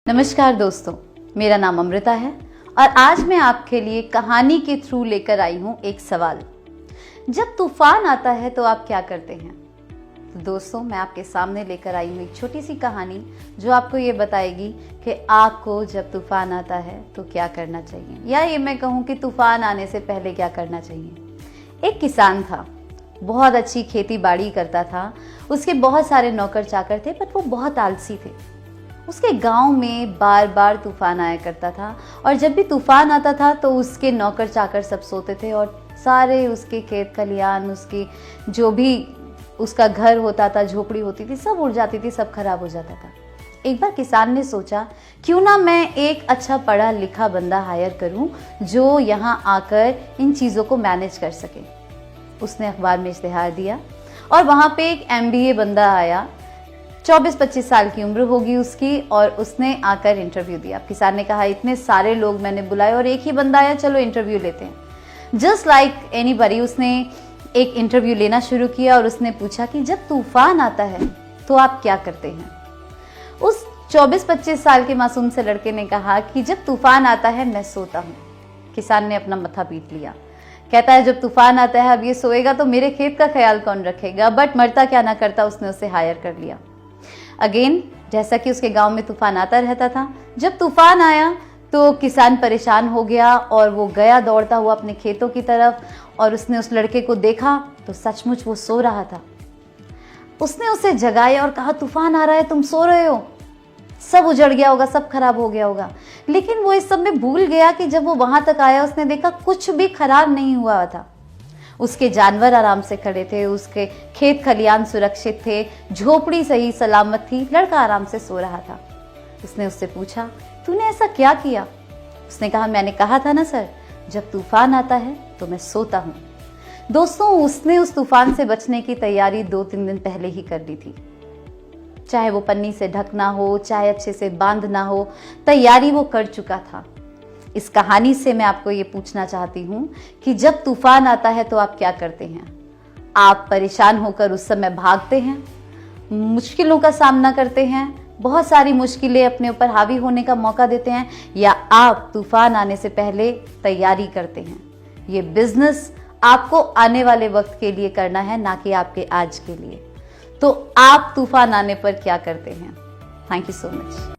नमस्कार दोस्तों, मेरा नाम अमृता है और आज मैं आपके लिए कहानी के थ्रू लेकर आई हूं एक सवाल। जब तूफान आता है तो आप क्या करते हैं? तो दोस्तों, मैं आपके सामने लेकर आई हूं एक छोटी सी कहानी जो आपको ये बताएगी कि आपको जब तूफान आता है तो क्या करना चाहिए, या ये मैं कहूँ कि तूफान आने से पहले क्या करना चाहिए। एक किसान था, बहुत अच्छी खेती बाड़ी करता था, उसके बहुत सारे नौकर चाकर थे, पर वो बहुत आलसी थे। उसके गांव में बार बार तूफान आया करता था और जब भी तूफान आता था तो उसके नौकर चाकर सब सोते थे और सारे उसके खेत खलियान, उसकी जो भी उसका घर होता था, झोपड़ी होती थी, सब उड़ जाती थी, सब खराब हो जाता था। एक बार किसान ने सोचा, क्यों ना मैं एक अच्छा पढ़ा लिखा बंदा हायर करूं जो यहाँ आकर इन चीज़ों को मैनेज कर सके। उसने अखबार में इश्तेहार दिया और वहाँ पे एक MBA बंदा आया, 24-25 साल की उम्र होगी उसकी, और उसने आकर इंटरव्यू दिया। किसान ने कहा, इतने सारे लोग मैंने बुलाए और एक ही बंदा आया, चलो इंटरव्यू लेते हैं। जस्ट लाइक एनीबडी उसने एक इंटरव्यू लेना शुरू किया और उसने पूछा कि जब तूफान आता है तो आप क्या करते हैं? उस 24-25 साल के मासूम से लड़के ने कहा कि जब तूफान आता है मैं सोता हूँ। किसान ने अपना मत्था पीट लिया, कहता है जब तूफान आता है अब ये सोएगा तो मेरे खेत का ख्याल कौन रखेगा। बट मरता क्या ना करता, उसने उसे हायर कर लिया। अगेन, जैसा कि उसके गांव में तूफान आता रहता था, जब तूफान आया तो किसान परेशान हो गया और वो गया दौड़ता हुआ अपने खेतों की तरफ और उसने उस लड़के को देखा तो सचमुच वो सो रहा था। उसने उसे जगाया और कहा, तूफान आ रहा है, तुम सो रहे हो, सब उजड़ गया होगा, सब खराब हो गया होगा। लेकिन वो इस सब में भूल गया कि जब वो वहां तक आया उसने देखा कुछ भी खराब नहीं हुआ था। उसके जानवर आराम से खड़े थे, उसके खेत खलियान सुरक्षित थे, झोपड़ी सही सलामत थी, लड़का आराम से सो रहा था। उसने उससे पूछा, तूने ऐसा क्या किया? उसने कहा, मैंने कहा था ना सर, जब तूफान आता है तो मैं सोता हूँ। दोस्तों, उसने उस तूफान से बचने की तैयारी 2-3 दिन पहले ही कर ली थी। चाहे वो पन्नी से ढकना हो, चाहे अच्छे से बांधना हो, तैयारी वो कर चुका था। इस कहानी से मैं आपको ये पूछना चाहती हूँ कि जब तूफान आता है तो आप क्या करते हैं? आप परेशान होकर उस समय भागते हैं, मुश्किलों का सामना करते हैं, बहुत सारी मुश्किलें अपने ऊपर हावी होने का मौका देते हैं, या आप तूफान आने से पहले तैयारी करते हैं? ये बिजनेस आपको आने वाले वक्त के लिए करना है, ना कि आपके आज के लिए। तो आप तूफान आने पर क्या करते हैं? Thank you so much.